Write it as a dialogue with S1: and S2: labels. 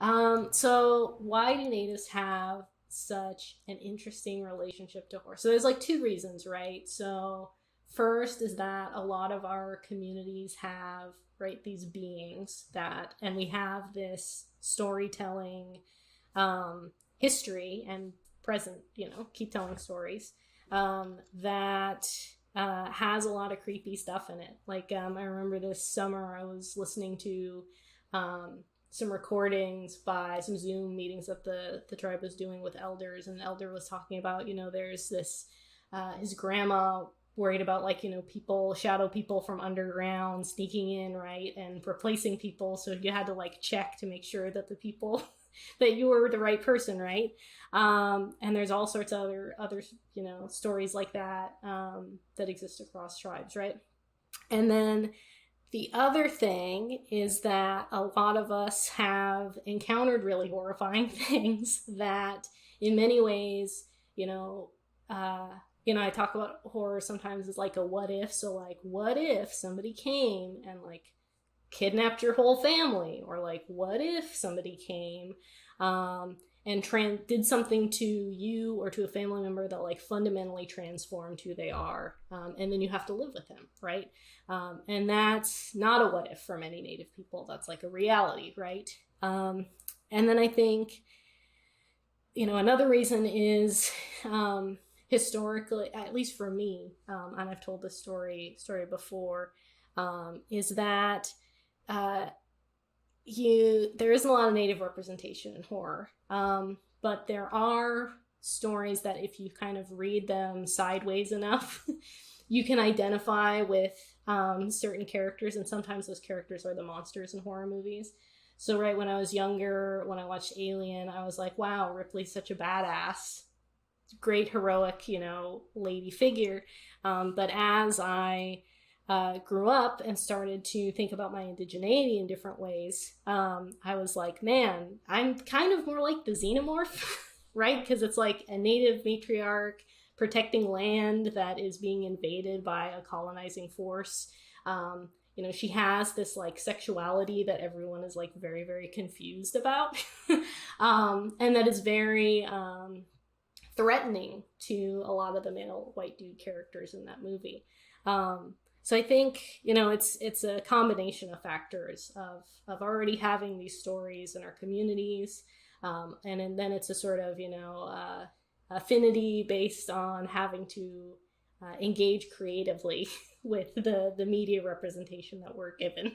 S1: So why do natives have such an interesting relationship to horse? So there's like two reasons, right? So first is that a lot of our communities have, right, these beings that, and we have this storytelling history and present, keep telling stories that has a lot of creepy stuff in it. Like, I remember this summer I was listening to some recordings by some Zoom meetings that the tribe was doing with elders, and the elder was talking about, there's this his grandma worried about, like, people, shadow people from underground sneaking in, right, and replacing people, so you had to like check to make sure that the people that you were the right person, right? And there's all sorts of other stories like that that exist across tribes, right? And then the other thing is that a lot of us have encountered really horrifying things that, in many ways, I talk about horror sometimes as like a what if. So, like, what if somebody came and like kidnapped your whole family, or like, what if somebody came and did something to you or to a family member that like fundamentally transformed who they are, and then you have to live with them, right? And that's not a what if for many Native people. That's like a reality, right? And then I think, another reason is historically, at least for me, and I've told this story before, is that there isn't a lot of Native representation in horror, but there are stories that if you kind of read them sideways enough, you can identify with certain characters, and sometimes those characters are the monsters in horror movies. So right when I was younger, when I watched Alien, I was like, wow, Ripley's such a badass, great heroic, lady figure. But as I grew up and started to think about my indigeneity in different ways, I was like, man, I'm kind of more like the xenomorph, right? Because it's like a native matriarch protecting land that is being invaded by a colonizing force. She has this like sexuality that everyone is like very, very confused about, and that is very threatening to a lot of the male white dude characters in that movie. So I think, it's a combination of factors of already having these stories in our communities, and then it's a sort of affinity based on having to engage creatively with the media representation that we're given.